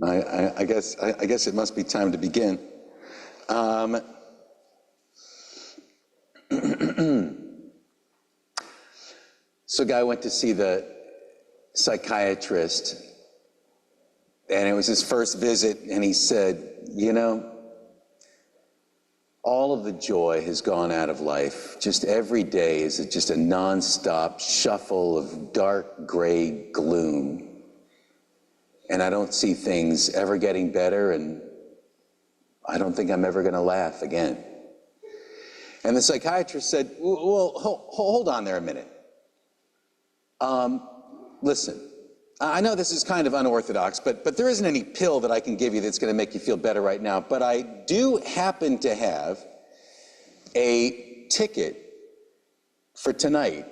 I guess it must be time to begin. So a guy went to see the psychiatrist, and it was his first visit, and he said, you know, all of the joy has gone out of life. Just every day is just a nonstop shuffle of dark gray gloom. And I don't see things ever getting better, and I don't think I'm ever gonna laugh again. And the psychiatrist said, well, hold on there a minute. Listen, I know this is kind of unorthodox, but there isn't any pill that I can give you that's gonna make you feel better right now. But I do happen to have a ticket for tonight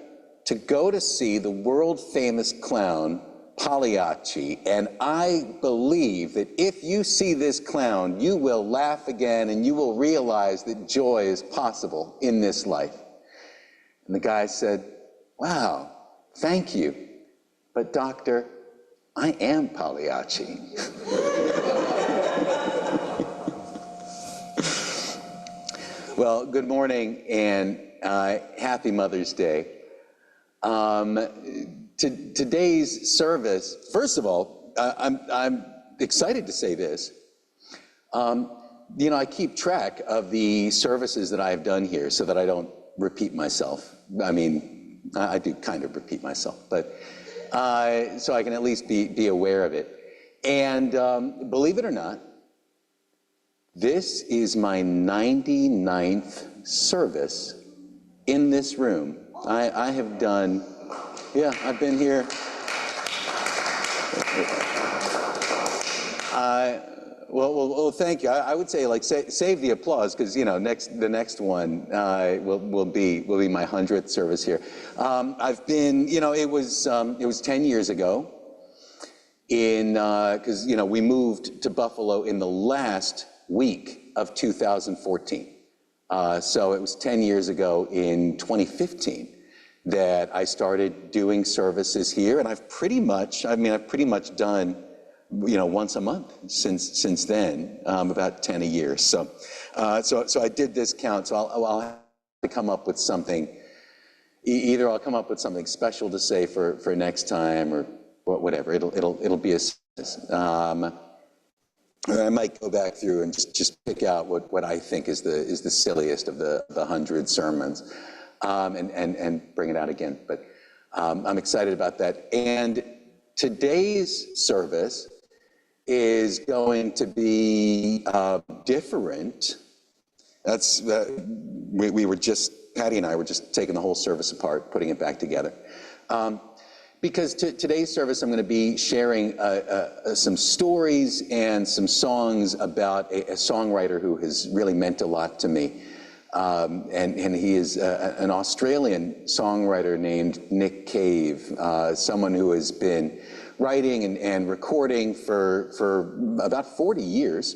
to go to see the world-famous clown, Pagliacci, and I believe that if you see this clown, you will laugh again and you will realize that joy is possible in this life. And the guy said, wow, thank you, but doctor, I am Pagliacci. Well, good morning and happy Mother's Day. Today's service, first of all, I'm excited to say this. You know, I keep track of the services that I've done here so that I don't repeat myself. I mean, I do kind of repeat myself, but so I can at least be aware of it. And believe it or not, this is my 99th service in this room. I have done, yeah, I've been here. Well, thank you. I would say, like, save the applause, because you know, the next one will be my 100th service here. I've been, you know, it was 10 years ago, because you know we moved to Buffalo in the last week of 2014. So it was 10 years ago in 2015 that I started doing services here, and I've pretty much done, you know, once a month since then, about 10 a year. So I did this count. So I'll have to come up with something. Either I'll come up with something special to say for next time, or whatever. It'll be a. I might go back through and just pick out what I think is the silliest of the 100 sermons, and bring it out again. But I'm excited about that. And today's service is going to be different. That's we were just, Patty and I were just taking the whole service apart, putting it back together. Because today's service, I'm going to be sharing some stories and some songs about a songwriter who has really meant a lot to me. And he is an Australian songwriter named Nick Cave, someone who has been writing and recording for about 40 years.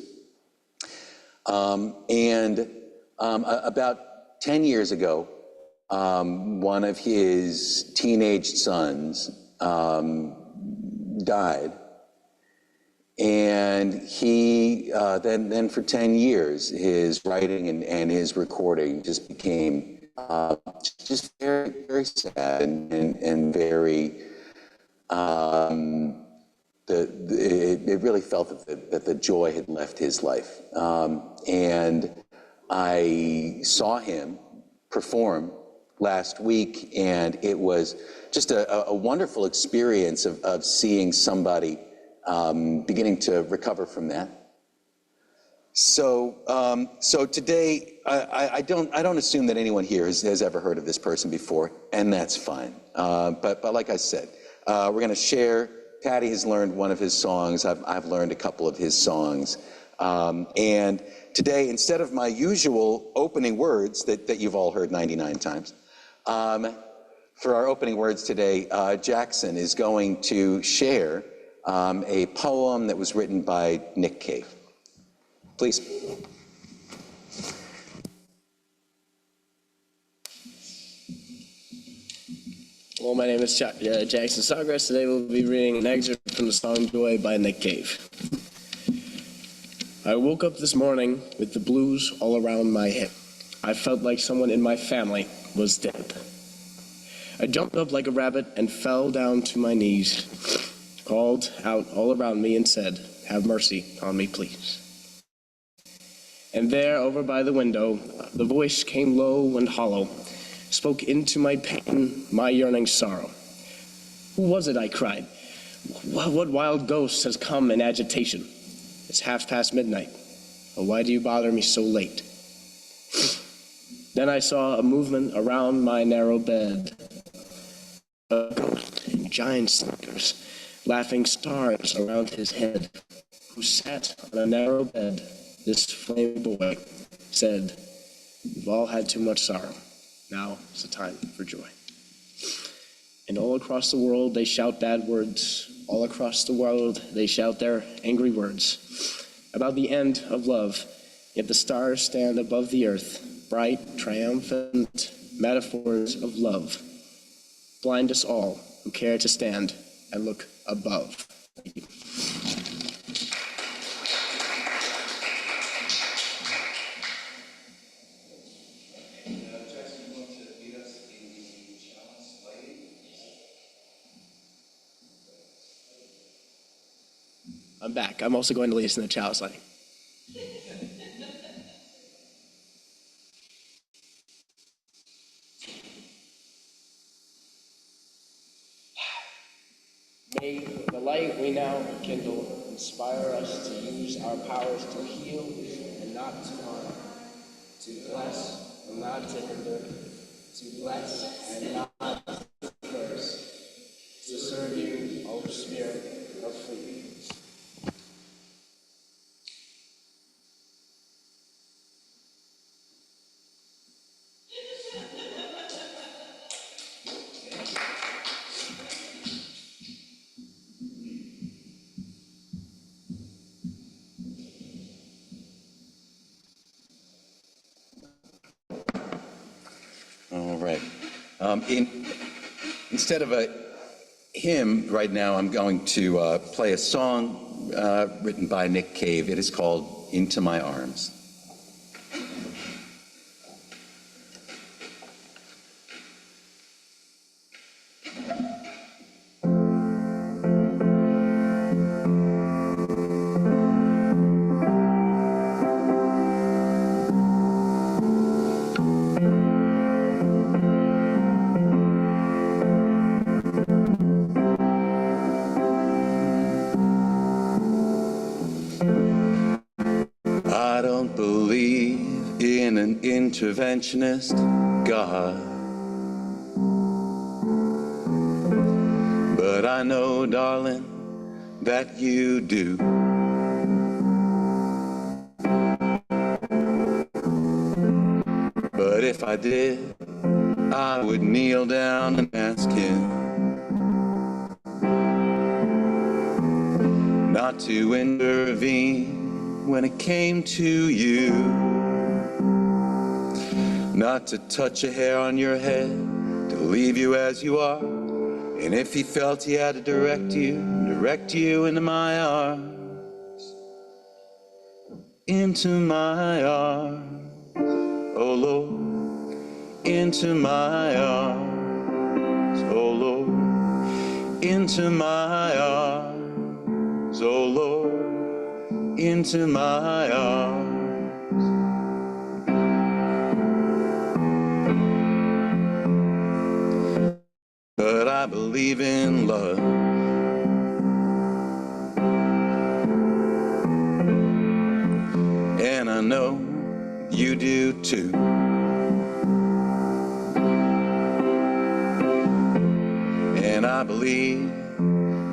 About 10 years ago, one of his teenage sons died, and he then for 10 years his writing and his recording just became just very, very sad and very it really felt that the joy had left his life, and I saw him perform last week, and it was just a wonderful experience of seeing somebody beginning to recover from that. So today, I don't assume that anyone here has ever heard of this person before, and that's fine. But like I said, we're going to share. Patty has learned one of his songs. I've learned a couple of his songs, and today, instead of my usual opening words that you've all heard 99 times, for our opening words today, Jackson is going to share a poem that was written by Nick Cave. Please. Well, my name is Jackson Snodgrass. Today we'll be reading an excerpt from the song Joy by Nick Cave. I woke up this morning with the blues all around my head. I felt like someone in my family was dead. I jumped up like a rabbit and fell down to my knees, called out all around me and said, "Have mercy on me, please." And there, over by the window, the voice came low and hollow, spoke into my pain, my yearning sorrow. "Who was it?" I cried. "What wild ghost has come in agitation? It's midnight. Oh, why do you bother me so late?" Then I saw a movement around my narrow bed. A ghost in giant sneakers, laughing stars around his head, who sat on a narrow bed. This flame boy said, "We've all had too much sorrow. Now is the time for joy." And all across the world they shout bad words. All across the world they shout their angry words about the end of love. Yet the stars stand above the earth, bright, triumphant metaphors of love. Blind us all who care to stand and look above. Thank you. I'm back. I'm also going to lead us in the chalice lighting. May the light we now kindle inspire us to use our powers to heal and not to harm, to bless and not to hinder, to bless and not to curse, to serve you, O Spirit of freedom. All right. Instead of a hymn, right now I'm going to play a song written by Nick Cave. It is called "Into My Arms." I don't believe in an interventionist God, but I know, darling, that you do. But if I did, I would kneel down and ask him not to intervene when it came to you, not to touch a hair on your head, to leave you as you are. And if he felt he had to direct you into my arms, into my arms, oh Lord, into my arms, oh Lord, into my arms, oh Lord, into my arms. But I believe in love, and I know you do too. And I believe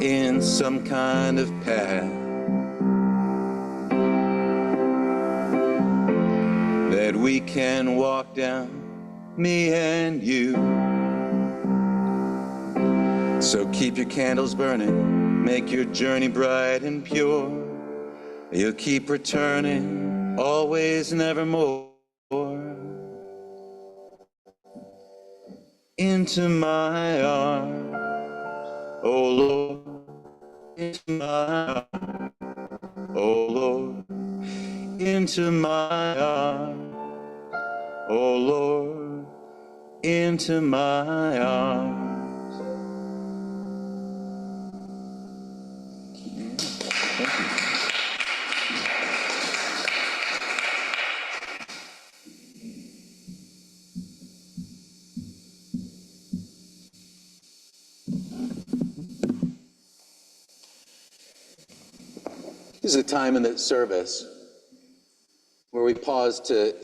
in some kind of path that we can walk down, me and you. So keep your candles burning, make your journey bright and pure. You'll keep returning, always and evermore, into my arms, oh Lord, into my arms, oh Lord, into my arms. Oh Lord, into my arms. Thank you. This is a time in the service where we pause to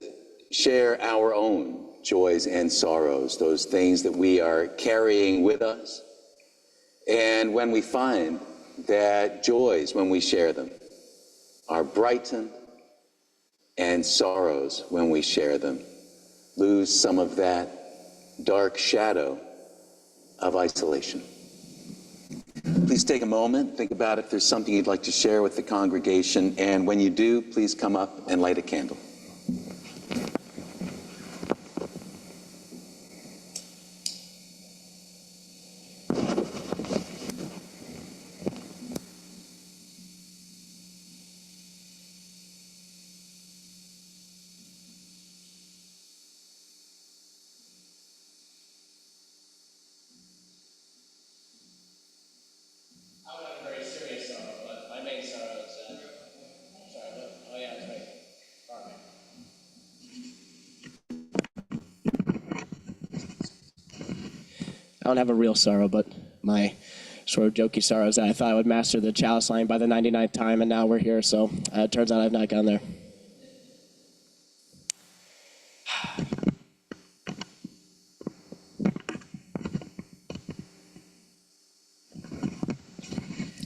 share our own joys and sorrows, those things that we are carrying with us. And when we find that joys, when we share them, are brightened, and sorrows, when we share them, lose some of that dark shadow of isolation. Please take a moment, think about if there's something you'd like to share with the congregation, and when you do, please come up and light a candle. I don't have a real sorrow, but my sort of jokey sorrow is that I thought I would master the chalice line by the 99th time, and now we're here, so it turns out I've not gone there.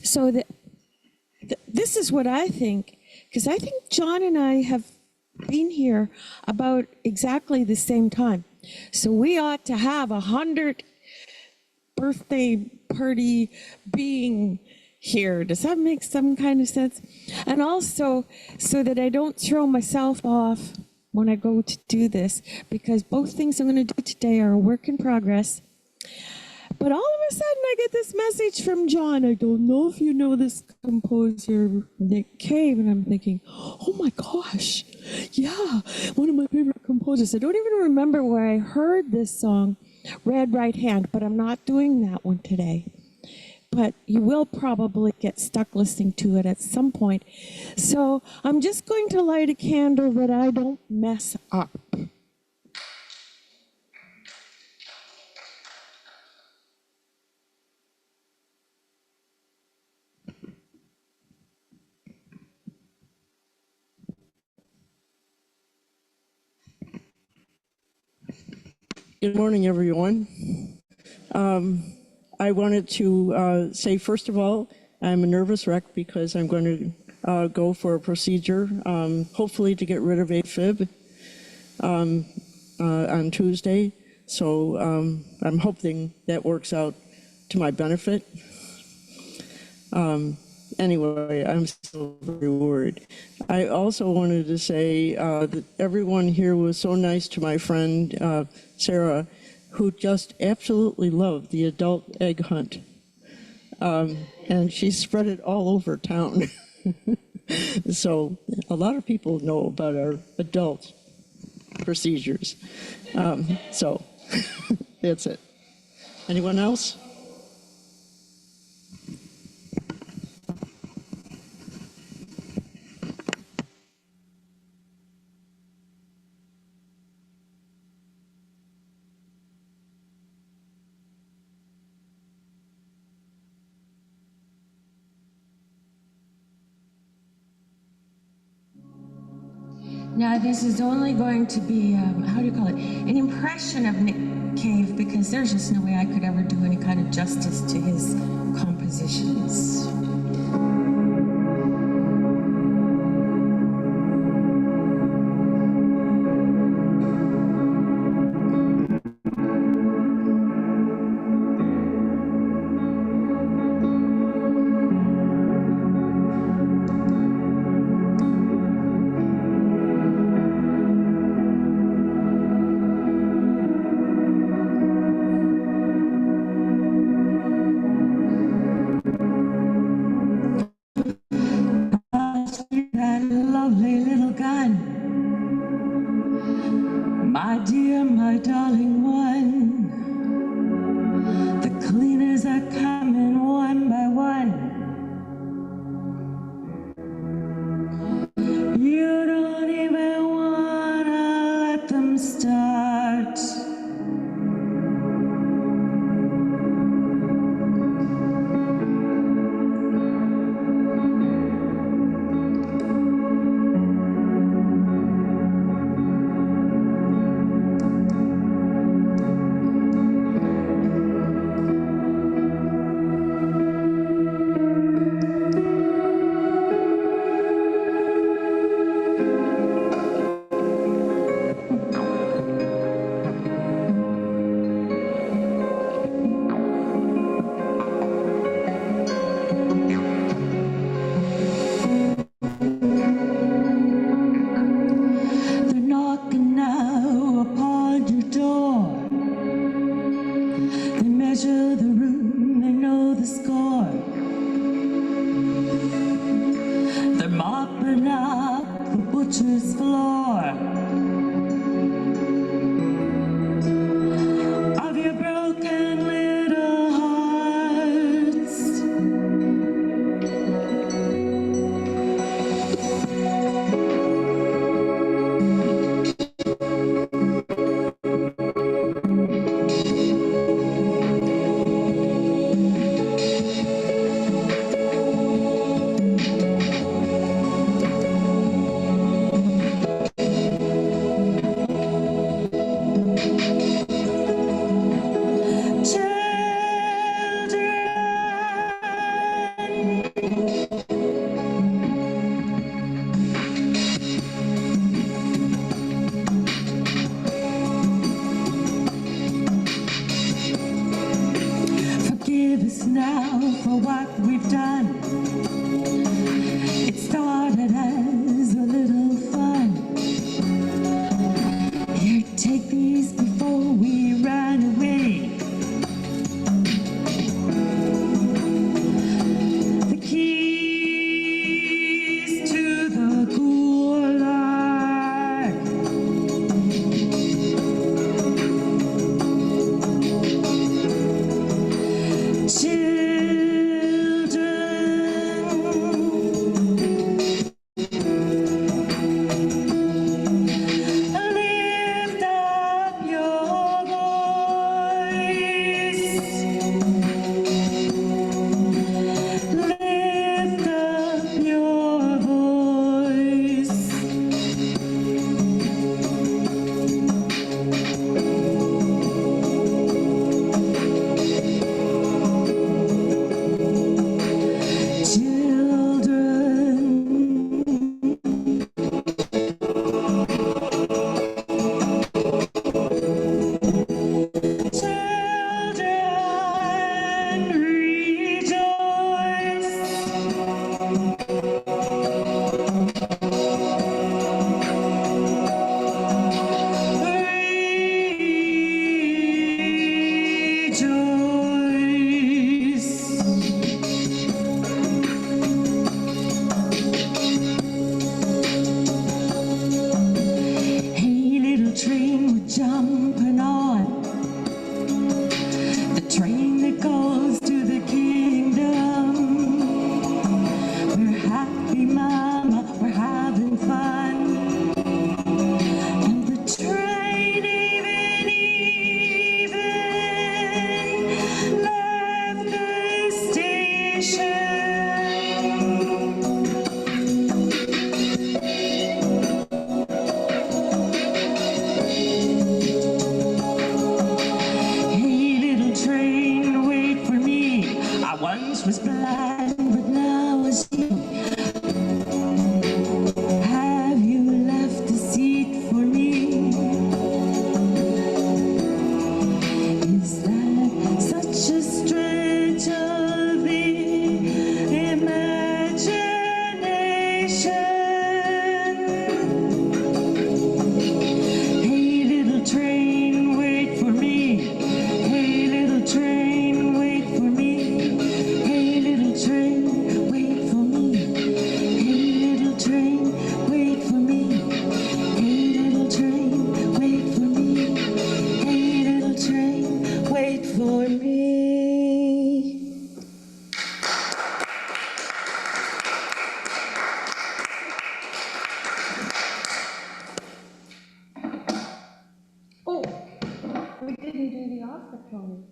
So this is what I think, because I think John and I have been here about exactly the same time. So we ought to have 100 birthday party being here. Does that make some kind of sense? And also, so that I don't throw myself off when I go to do this, because both things I'm going to do today are a work in progress. But all of a sudden, I get this message from John. I don't know if you know this composer, Nick Cave. And I'm thinking, oh my gosh, yeah, one of my favorite composers. I don't even remember where I heard this song, Red Right Hand, but I'm not doing that one today. But you will probably get stuck listening to it at some point. So I'm just going to light a candle that I don't mess up. Good morning, everyone. I wanted to say, first of all, I'm a nervous wreck because I'm going to go for a procedure, hopefully to get rid of AFib on Tuesday. So I'm hoping that works out to my benefit. Anyway, I'm still very worried. I also wanted to say that everyone here was so nice to my friend, Sarah, who just absolutely loved the adult egg hunt. And she spread it all over town. So a lot of people know about our adult procedures. So that's it. Anyone else? Now, this is only going to be, how do you call it, an impression of Nick Cave, because there's just no way I could ever do any kind of justice to his compositions. crawling up the butcher's floor of your broken little hearts. Forgive us now for what we've done. It started as a little fun. Here, take these before we run away. The keys to the gulag. Lift up your voice. Lift up your voice. Children, rejoice. Hey, little train, we're jumping on the train that goes to the kingdom. We're happy, mama, we're having fun. And the train even left the station. Hey, little train, wait for me. I once was blind, but now I see. Have you left a seat for me? Is that such a stretch of the imagination? Hey, little train, wait for me. Hey, little train, wait for me. Hey, little train, wait for me. Hey, little train, wait for me. Hey, little train, wait for me. Hey, little train, wait for me. Oh, we didn't do the offertory.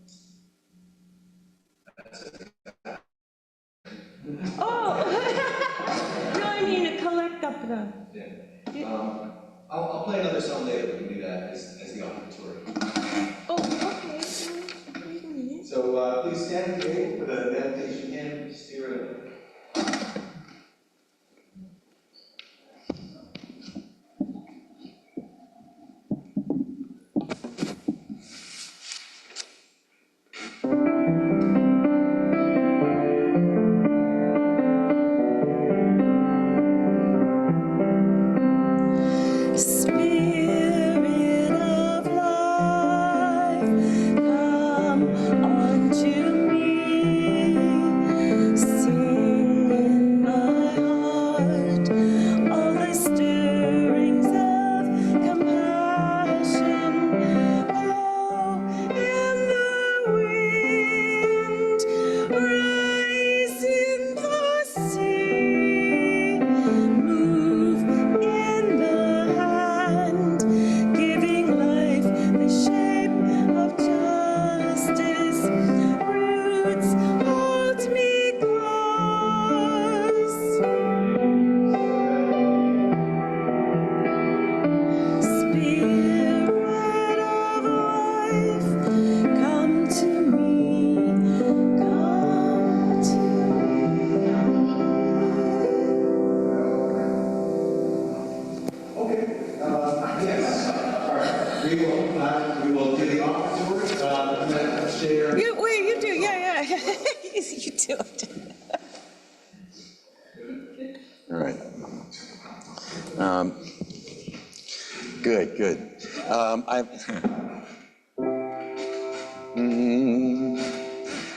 Oh, no, I mean a collect up the. I'll play another song later, we can do that as the offertory. Oh, okay, wait a minute. So please stand at the table for the meditation hymn, Spirit of Spirit of life, come unto me. Sing You do it. All right. Good.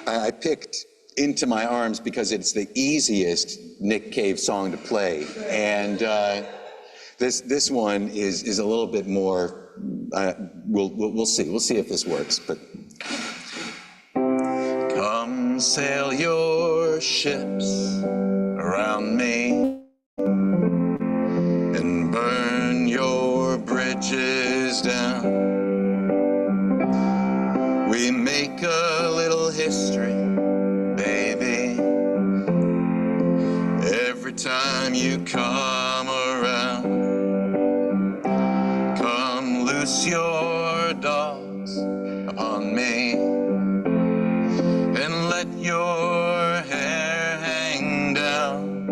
I picked Into My Arms because it's the easiest Nick Cave song to play. And this one is a little bit more, we'll see. We'll see if this works. But come sail your ships around me and burn your bridges down. We make a little history, baby, every time you come around. Come loose your dogs upon me and let your hair hang down.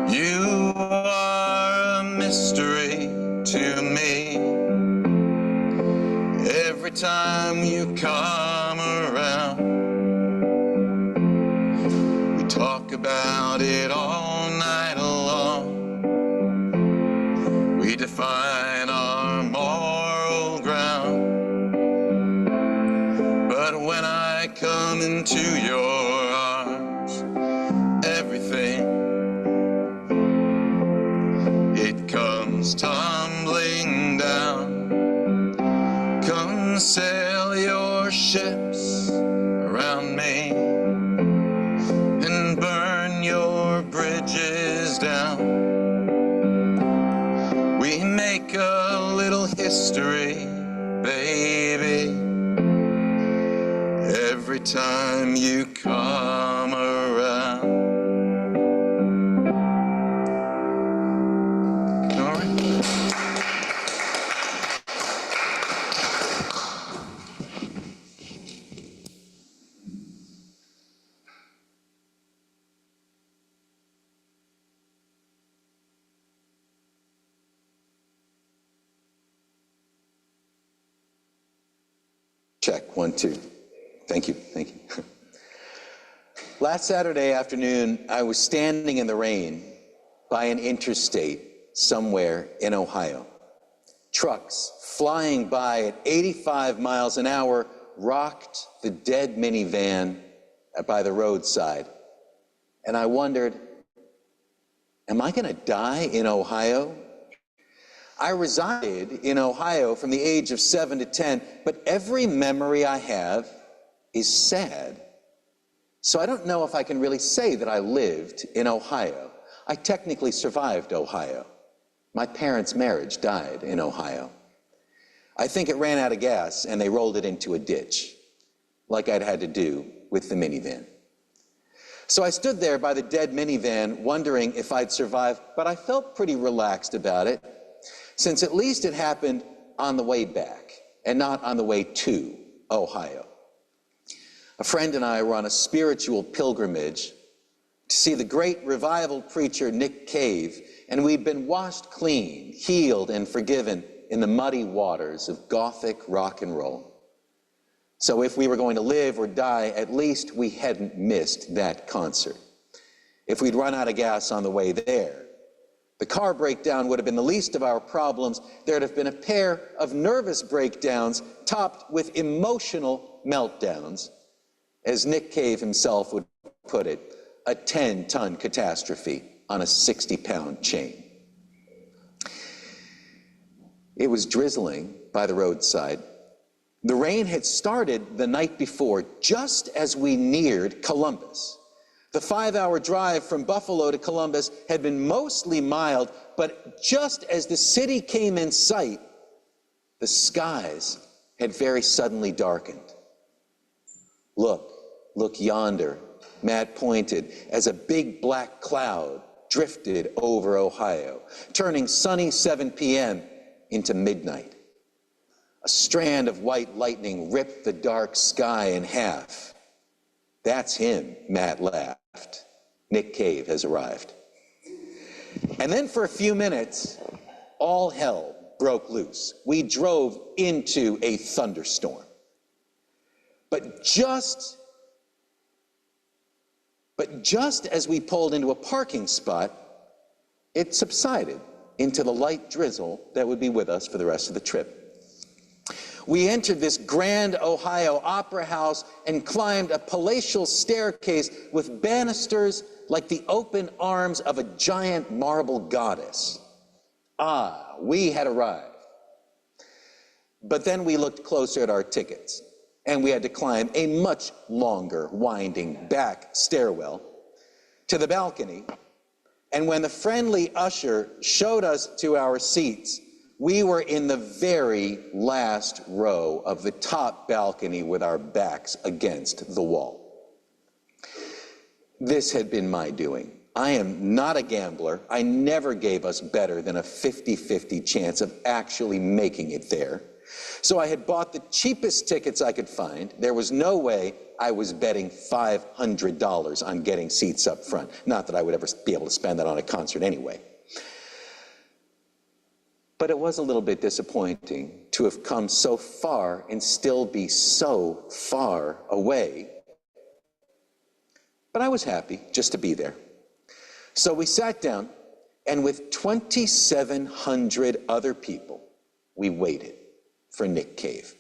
You are a mystery to me every time you come around. We talk about it all night long. We define our moral ground. But when I come into your arms, everything, it comes tumbling down. Come sail your ships around me and burn your bridges down. We make a little history, baby, every time you come around. All right. Check, 1, 2. Thank you. Last Saturday afternoon, I was standing in the rain by an interstate somewhere in Ohio. Trucks flying by at 85 miles an hour rocked the dead minivan by the roadside. And I wondered, am I gonna die in Ohio? I resided in Ohio from the age of 7 to 10, but every memory I have is sad. So I don't know if I can really say that I lived in Ohio. I technically survived Ohio. My parents' marriage died in Ohio. I think it ran out of gas and they rolled it into a ditch, like I'd had to do with the minivan. So I stood there by the dead minivan wondering if I'd survive, but I felt pretty relaxed about it, since at least it happened on the way back and not on the way to Ohio. A friend and I were on a spiritual pilgrimage to see the great revival preacher Nick Cave, and we'd been washed clean, healed, and forgiven in the muddy waters of Gothic rock and roll. So if we were going to live or die, at least we hadn't missed that concert. If we'd run out of gas on the way there, the car breakdown would have been the least of our problems. There'd have been a pair of nervous breakdowns topped with emotional meltdowns. As Nick Cave himself would put it, a 10-ton catastrophe on a 60-pound chain. It was drizzling by the roadside. The rain had started the night before, just as we neared Columbus. The 5-hour drive from Buffalo to Columbus had been mostly mild, but just as the city came in sight, the skies had very suddenly darkened. Look yonder, Matt pointed, as a big black cloud drifted over Ohio, turning sunny 7 p.m. into midnight. A strand of white lightning ripped the dark sky in half. That's him, Matt laughed. Nick Cave has arrived. And then for a few minutes, all hell broke loose. We drove into a thunderstorm. But just But just as we pulled into a parking spot, it subsided into the light drizzle that would be with us for the rest of the trip. We entered this grand Ohio opera house and climbed a palatial staircase with banisters like the open arms of a giant marble goddess. Ah, we had arrived. But then we looked closer at our tickets, and we had to climb a much longer, winding back stairwell to the balcony. And when the friendly usher showed us to our seats, we were in the very last row of the top balcony with our backs against the wall. This had been my doing. I am not a gambler. I never gave us better than a 50-50 chance of actually making it there. So I had bought the cheapest tickets I could find. There was no way I was betting $500 on getting seats up front. Not that I would ever be able to spend that on a concert anyway. But it was a little bit disappointing to have come so far and still be so far away. But I was happy just to be there. So we sat down, and with 2,700 other people, we waited for Nick Cave.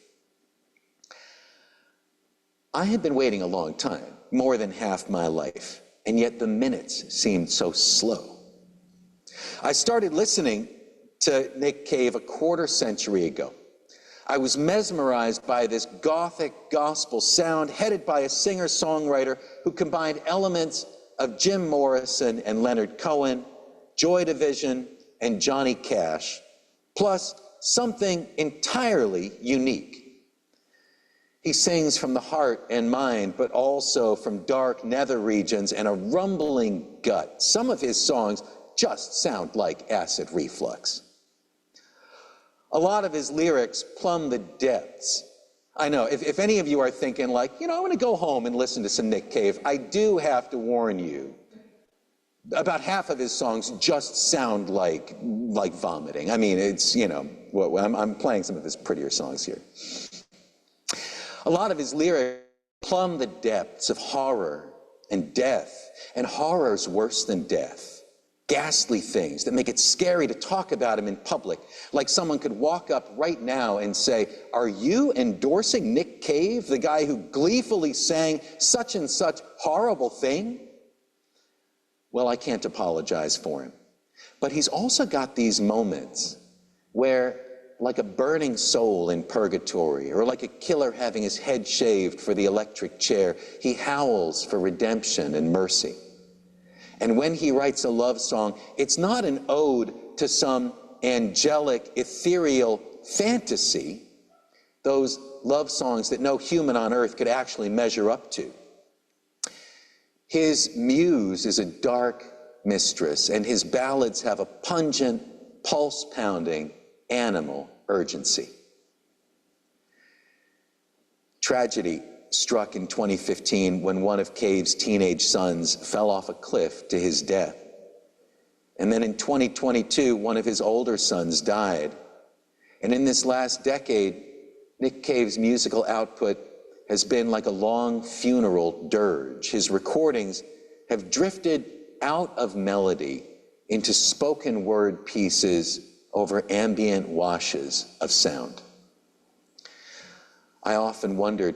I had been waiting a long time, more than half my life, and yet the minutes seemed so slow. I started listening to Nick Cave a quarter century ago. I was mesmerized by this gothic gospel sound headed by a singer-songwriter who combined elements of Jim Morrison and Leonard Cohen, Joy Division and Johnny Cash, plus something entirely unique. He sings from the heart and mind, but also from dark nether regions and a rumbling gut. Some of his songs just sound like acid reflux. A lot of his lyrics plumb the depths. I know, if any of you are thinking like, you know, I'm gonna go home and listen to some Nick Cave, I do have to warn you, about half of his songs just sound like vomiting. I mean, it's, you know, I'm playing some of his prettier songs here. A lot of his lyrics plumb the depths of horror and death, and horror's worse than death. Ghastly things that make it scary to talk about him in public. Like someone could walk up right now and say, are you endorsing Nick Cave, the guy who gleefully sang such and such horrible thing? Well, I can't apologize for him. But he's also got these moments where, like a burning soul in purgatory, or like a killer having his head shaved for the electric chair, he howls for redemption and mercy. And when he writes a love song, it's not an ode to some angelic, ethereal fantasy, those love songs that no human on earth could actually measure up to. His muse is a dark mistress, and his ballads have a pungent, pulse-pounding, animal urgency. Tragedy struck in 2015 when one of Cave's teenage sons fell off a cliff to his death. And then in 2022, one of his older sons died. And in this last decade, Nick Cave's musical output has been like a long funeral dirge. His recordings have drifted out of melody into spoken word pieces over ambient washes of sound. I often wondered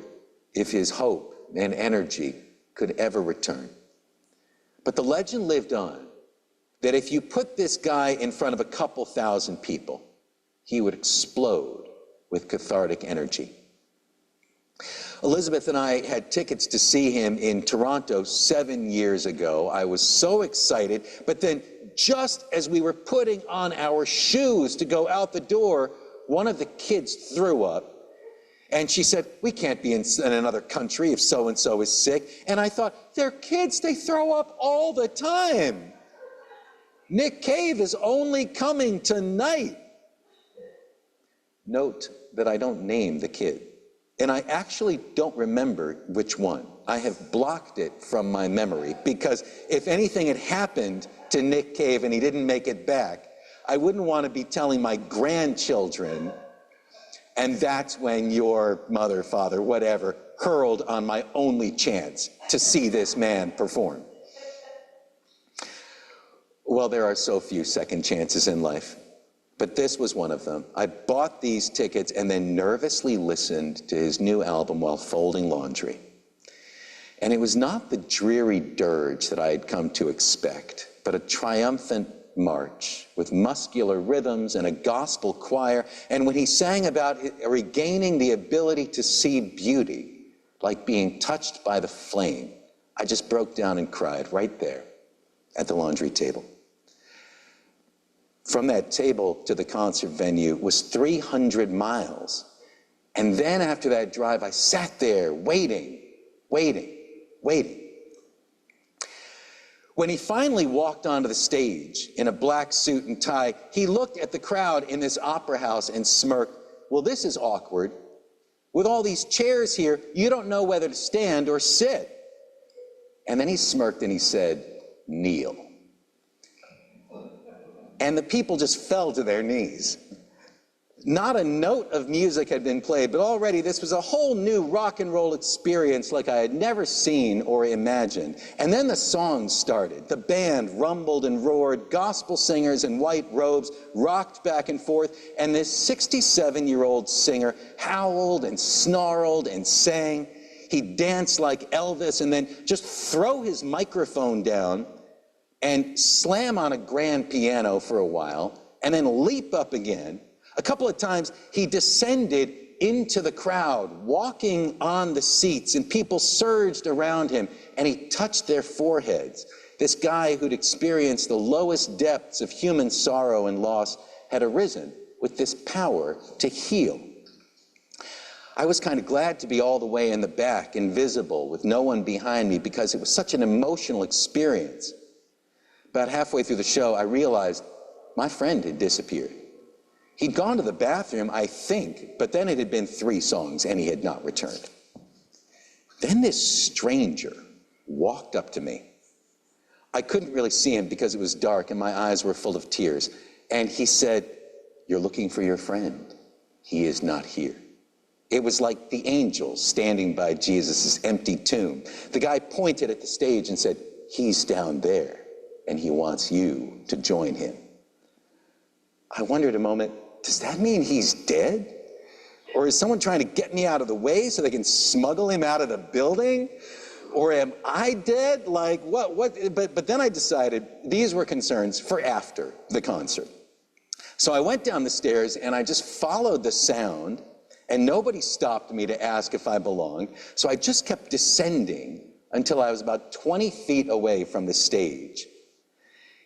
if his hope and energy could ever return. But the legend lived on that if you put this guy in front of a couple thousand people, he would explode with cathartic energy. Elizabeth and I had tickets to see him in Toronto 7 years ago. I was so excited, but then just as we were putting on our shoes to go out the door, one of the kids threw up. And she said, we can't be in another country if so-and-so is sick. And I thought, they're kids, they throw up all the time. Nick Cave is only coming tonight. Note that I don't name the kid. And I actually don't remember which one. I have blocked it from my memory because if anything had happened to Nick Cave and he didn't make it back, I wouldn't want to be telling my grandchildren, and that's when your mother, father, whatever, hurled on my only chance to see this man perform. Well, there are so few second chances in life, but this was one of them. I bought these tickets and then nervously listened to his new album while folding laundry. And it was not the dreary dirge that I had come to expect, but a triumphant march with muscular rhythms and a gospel choir. And when he sang about regaining the ability to see beauty, like being touched by the flame, I just broke down and cried right there at the laundry table. From that table to the concert venue was 300 miles. And then after that drive, I sat there waiting. When he finally walked onto the stage in a black suit and tie, he looked at the crowd in this opera house and smirked. Well, this is awkward. With all these chairs here, you don't know whether to stand or sit. And then he smirked and he said, kneel. And the people just fell to their knees. Not a note of music had been played, but already this was a whole new rock and roll experience like I had never seen or imagined. And then the songs started. The band rumbled and roared, gospel singers in white robes rocked back and forth, and this 67-year-old singer howled and snarled and sang. He'd dance like Elvis and then just throw his microphone down and slam on a grand piano for a while, and then leap up again. A couple of times, he descended into the crowd, walking on the seats, and people surged around him, and he touched their foreheads. This guy who'd experienced the lowest depths of human sorrow and loss had arisen with this power to heal. I was kind of glad to be all the way in the back, invisible, with no one behind me, because it was such an emotional experience. About halfway through the show, I realized my friend had disappeared. He'd gone to the bathroom, I think, but then it had been 3 songs and he had not returned. Then this stranger walked up to me. I couldn't really see him because it was dark and my eyes were full of tears. And he said, "You're looking for your friend. He is not here." It was like the angels standing by Jesus' empty tomb. The guy pointed at the stage and said, "He's down there, and he wants you to join him." I wondered a moment, does that mean he's dead? Or is someone trying to get me out of the way so they can smuggle him out of the building? Or am I dead? Like, what? But then I decided these were concerns for after the concert. So I went down the stairs and I just followed the sound, and nobody stopped me to ask if I belonged. So I just kept descending until I was about 20 feet away from the stage.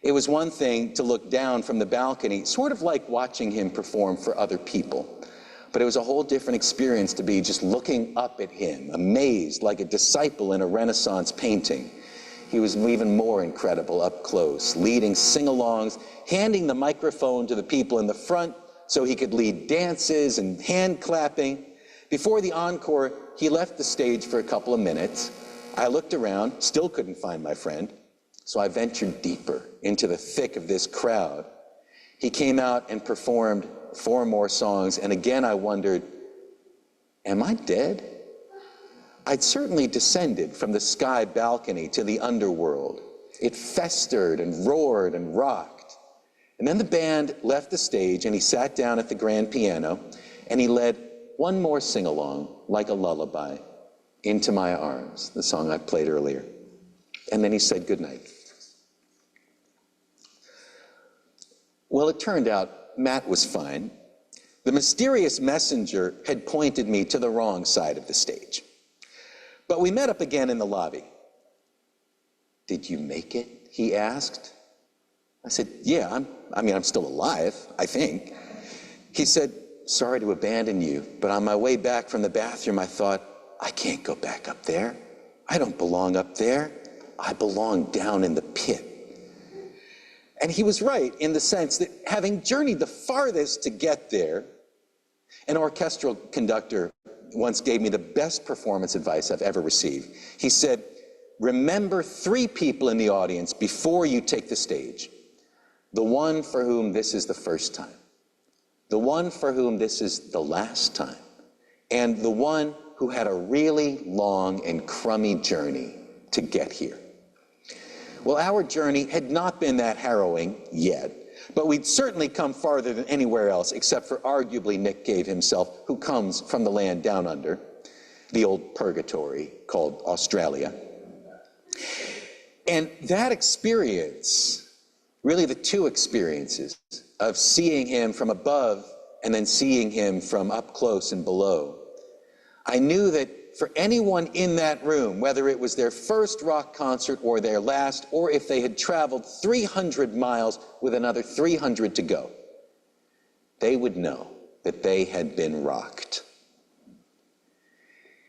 It was one thing to look down from the balcony, sort of like watching him perform for other people. But it was a whole different experience to be just looking up at him, amazed like a disciple in a Renaissance painting. He was even more incredible up close, leading sing-alongs, handing the microphone to the people in the front so he could lead dances and hand clapping. Before the encore, he left the stage for a couple of minutes. I looked around, still couldn't find my friend. So I ventured deeper into the thick of this crowd. He came out and performed 4 more songs, and again I wondered, am I dead? I'd certainly descended from the sky balcony to the underworld. It festered and roared and rocked. And then the band left the stage and he sat down at the grand piano and he led one more sing-along, like a lullaby, Into My Arms, the song I played earlier. And then he said goodnight. Well, it turned out Matt was fine. The mysterious messenger had pointed me to the wrong side of the stage. But we met up again in the lobby. "Did you make it?" he asked. I said, "Yeah, I'm still alive, I think." He said, "Sorry to abandon you, but on my way back from the bathroom, I thought, I can't go back up there. I don't belong up there. I belong down in the pit." And he was right in the sense that having journeyed the farthest to get there, an orchestral conductor once gave me the best performance advice I've ever received. He said, "Remember 3 people in the audience before you take the stage. The one for whom this is the first time, the one for whom this is the last time, and the one who had a really long and crummy journey to get here." Well, our journey had not been that harrowing yet, but we'd certainly come farther than anywhere else, except for arguably Nick Cave himself, who comes from the land down under, the old purgatory called Australia. And that experience, really the two experiences of seeing him from above and then seeing him from up close and below, I knew that for anyone in that room, whether it was their first rock concert or their last, or if they had traveled 300 miles with another 300 to go, they would know that they had been rocked.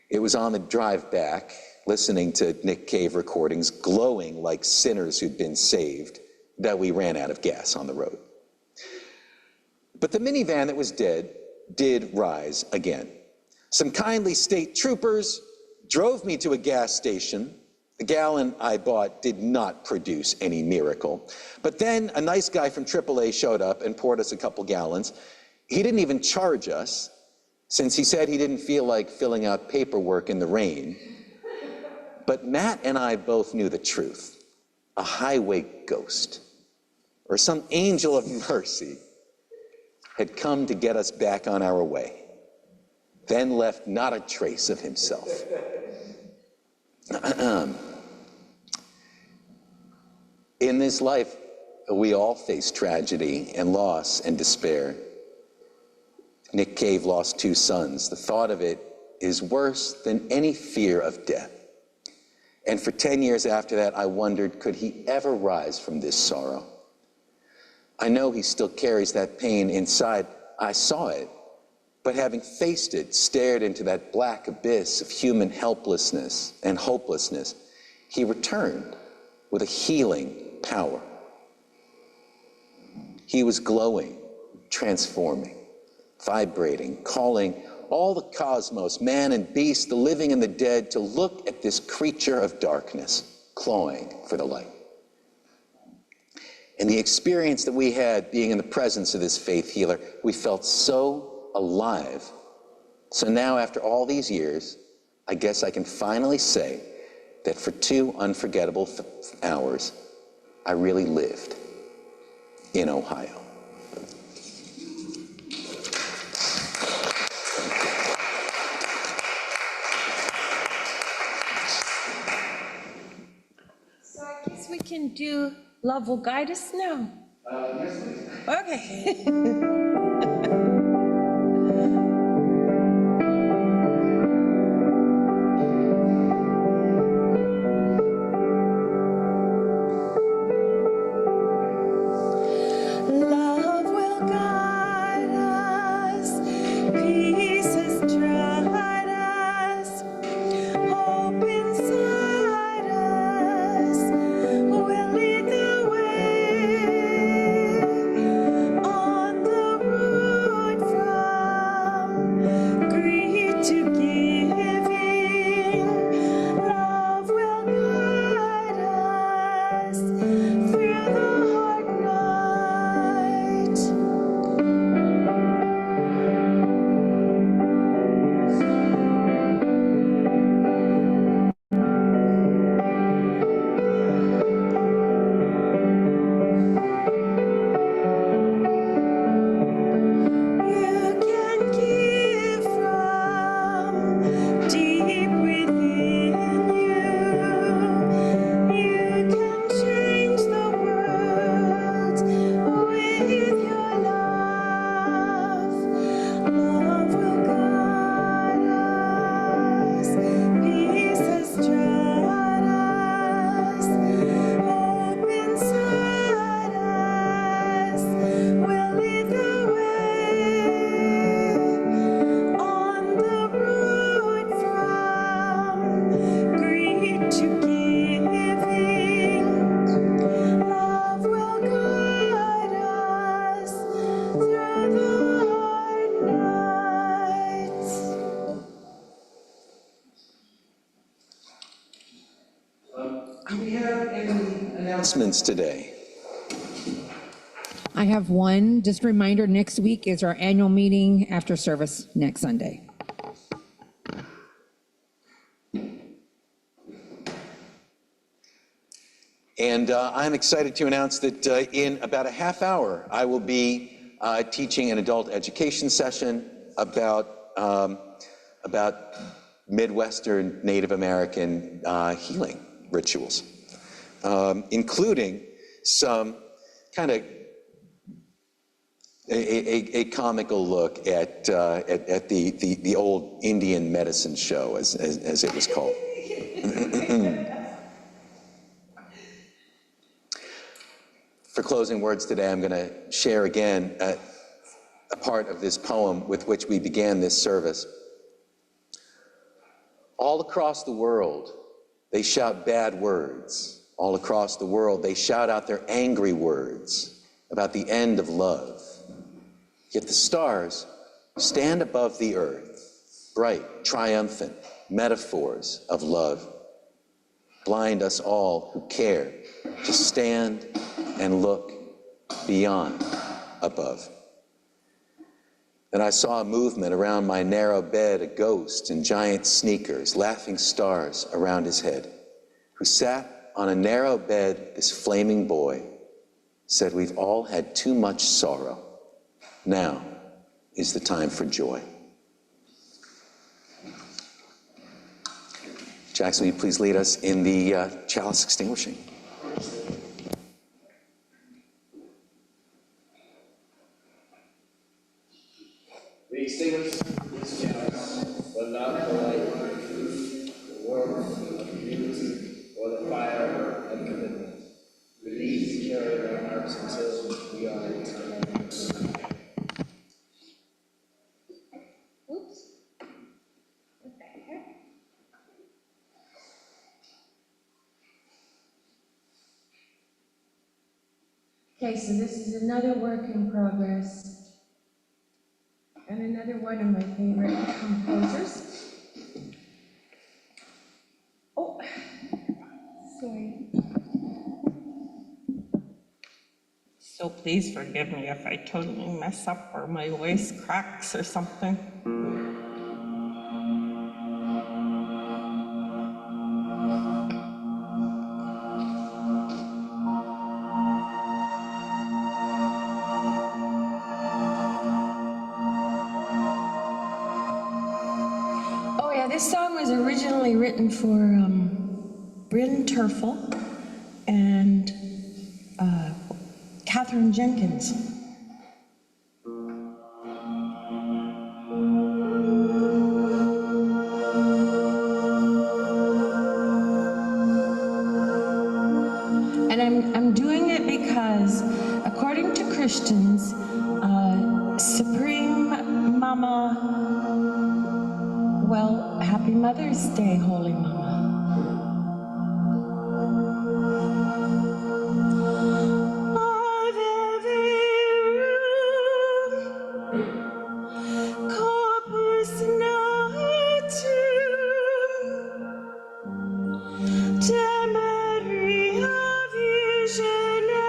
It was on the drive back, listening to Nick Cave recordings, glowing like sinners who'd been saved, that we ran out of gas on the road. But the minivan that was dead did rise again. Some kindly state troopers drove me to a gas station. The gallon I bought did not produce any miracle. But then a nice guy from AAA showed up and poured us a couple gallons. He didn't even charge us, since he said he didn't feel like filling out paperwork in the rain. But Matt and I both knew the truth. A highway ghost, or some angel of mercy, had come to get us back on our way, then left not a trace of himself. In this life, we all face tragedy and loss and despair. Nick Cave lost 2 sons. The thought of it is worse than any fear of death. And for 10 years after that, I wondered, could he ever rise from this sorrow? I know he still carries that pain inside. I saw it, but having faced it, stared into that black abyss of human helplessness and hopelessness, he returned with a healing power. He was glowing, transforming, vibrating, calling all the cosmos, man and beast, the living and the dead, to look at this creature of darkness, clawing for the light. And the experience that we had being in the presence of this faith healer, we felt so alive. So now, after all these years, I guess I can finally say that for 2 unforgettable hours, I really lived in Ohio. So I guess we can do Love Will Guide Us now. Yes, please. Okay. Love will guide us, peace has tried us, hope inside us will lead the way on the road from greed to giving. Love will guide us through the hard night. You can give from deep within you. You can change the world with your love. Love will guide us. Peace has tried us. Hope inside us will lead the way on the road from greed to giving. Love will guide us through the hard nights. Do we have any announcements today? I have one, just a reminder, next week is our annual meeting after service next Sunday. And And I'm excited to announce that in about a half hour, I will be teaching an adult education session about Midwestern Native American healing rituals, including some kind of a comical look at the old Indian medicine show, as it was called. For closing words today, I'm going to share again a part of this poem with which we began this service. All across the world, they shout bad words. All across the world, they shout out their angry words about the end of love. Yet the stars stand above the earth, bright, triumphant metaphors of love. Blind us all who care to stand and look beyond above. Then I saw a movement around my narrow bed, a ghost in giant sneakers, laughing stars around his head, who sat on a narrow bed, this flaming boy, said, "We've all had too much sorrow. Now is the time for joy." Jackson, will you please lead us in the chalice extinguishing? We extinguish this chalice, but not the light of truth, the warmth of community, or the fire of commitment. Believe to carry in our hearts until we are eternally. Oops. What the heck? Okay, so this is another work in progress. And another one of my favorite composers. Oh, sorry. So please forgive me if I totally mess up or my voice cracks or something. Oh yeah, this song was originally written for Bryn Terfel and Catherine Jenkins. And I'm doing it because, according to Christians, Supreme Mama, well, happy Mother's Day, Holy Mama. Corpus notum, temeria virgine.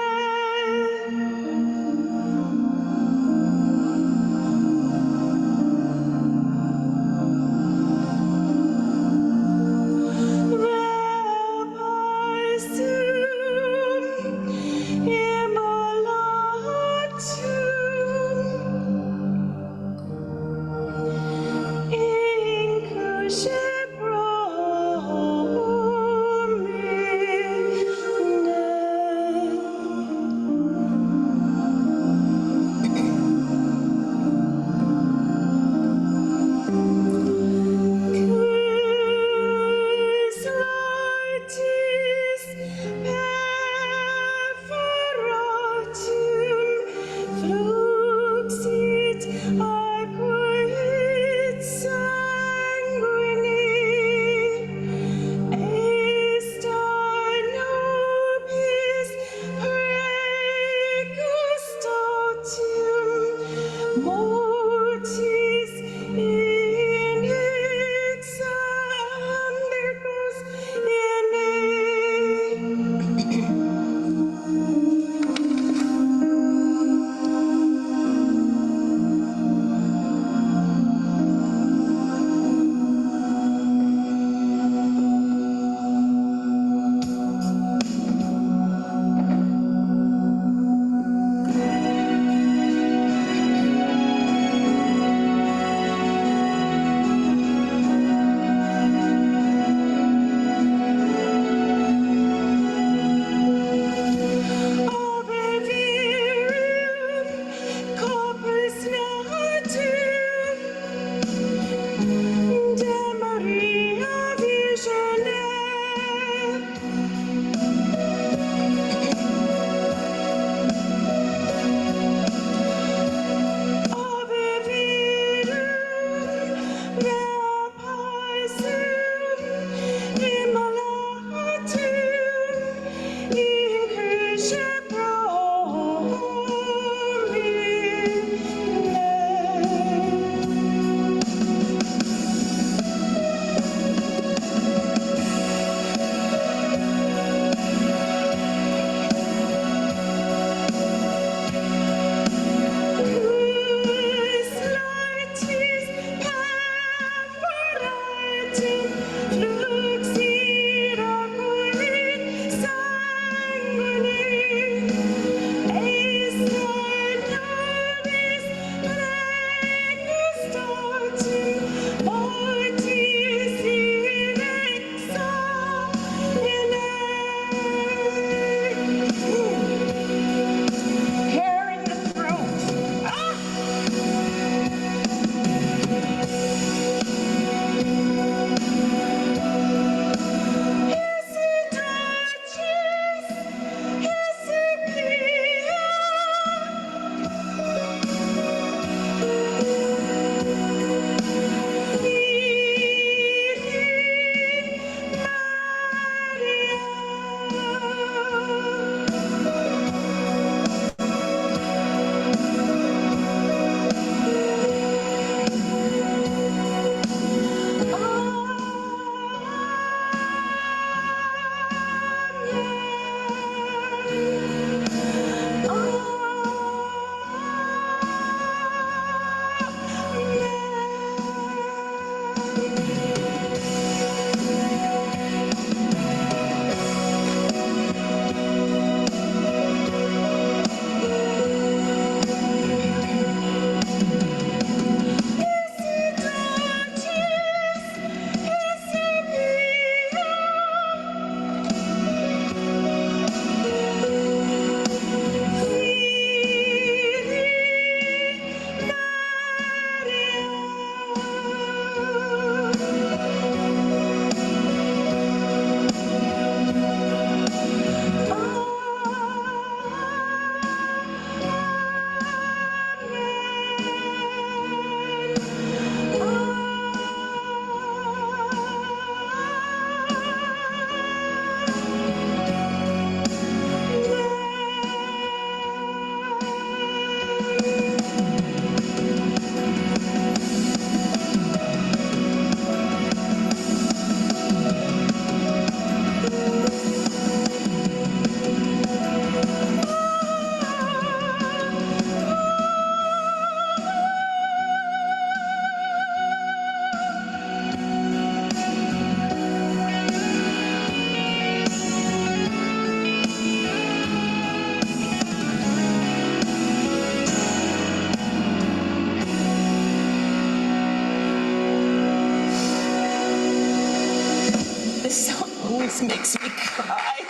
always makes me cry.